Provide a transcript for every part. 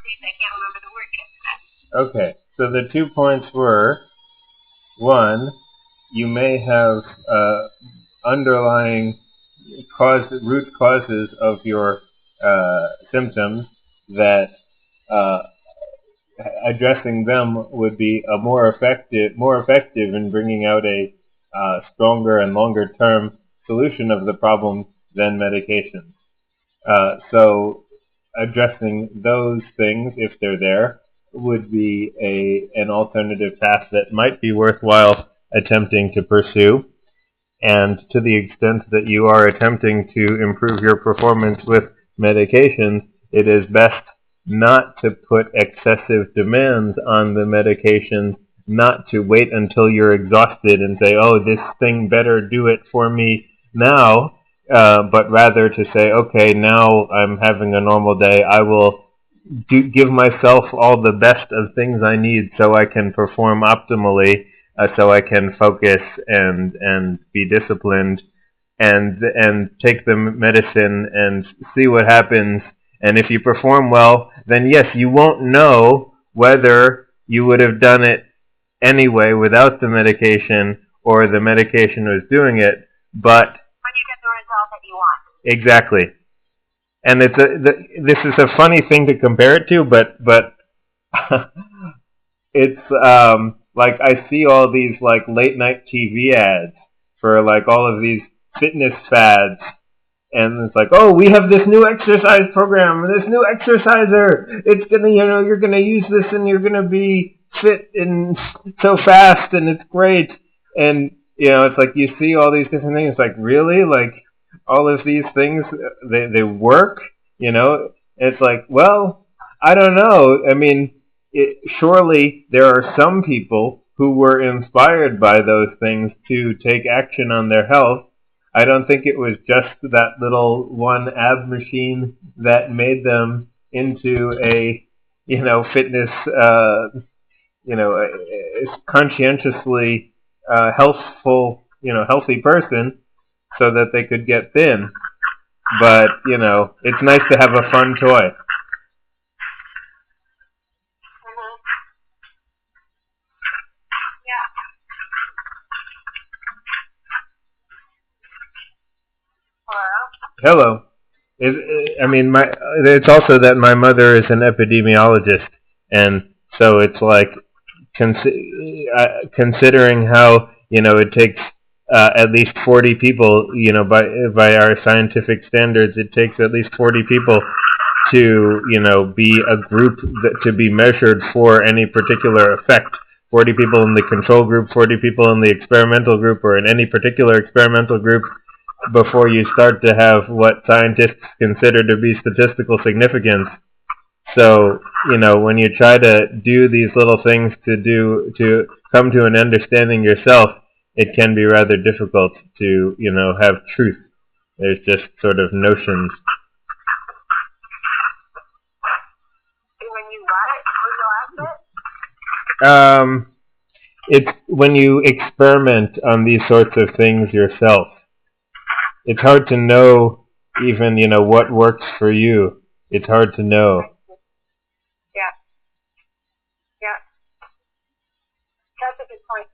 I can't remember the word yet. Okay, so the 2 points were, 1, you may have underlying root causes of your symptoms that addressing them would be a more effective in bringing out a stronger and longer term solution of the problem than medication. So addressing those things, if they're there, would be an alternative path that might be worthwhile attempting to pursue. And to the extent that you are attempting to improve your performance with medications, it is best not to put excessive demands on the medication, not to wait until you're exhausted and say, oh, this thing better do it for me now, but rather to say, okay, now I'm having a normal day, I will give myself all the best of things I need so I can perform optimally, so I can focus and be disciplined and take the medicine and see what happens. And if you perform well, then yes, you won't know whether you would have done it anyway without the medication or the medication was doing it, but when you get the result that you want. Exactly. And this is a funny thing to compare it to, but it's like I see all these like late night TV ads for like all of these fitness fads, and it's like, oh, we have this new exercise program, this new exerciser. It's gonna, you're gonna use this, and you're gonna be fit and so fast, and it's great. And it's like you see all these different things. It's like, really, like all of these things, they work. It's like, well, I don't know. I mean, surely there are some people who were inspired by those things to take action on their health. I don't think it was just that little one ab machine that made them into a, fitness, conscientiously healthy person so that they could get thin. But, it's nice to have a fun toy. Hello. It's also that my mother is an epidemiologist, and so it's like considering how it takes at least 40 people, by our scientific standards, it takes at least 40 people to be a group to be measured for any particular effect. 40 people in the control group, 40 people in the experimental group, or in any particular experimental group, before you start to have what scientists consider to be statistical significance. So, when you try to do these little things to come to an understanding yourself, it can be rather difficult to, have truth. There's just sort of notions. When you what? It's when you experiment on these sorts of things yourself. It's hard to know even, what works for you. It's hard to know. Yeah. Yeah. That's a good point.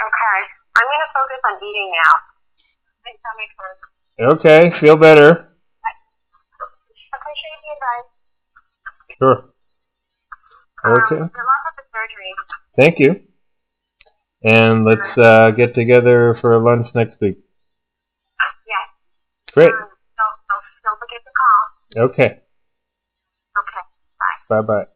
Okay. I'm going to focus on eating now. I think that makes sense. Okay. Feel better. Appreciate the advice. Sure. Okay. Good luck with the surgery. Thank you. And let's get together for lunch next week. Yes. Great. Don't forget to call. Okay. Okay. Bye. Bye-bye.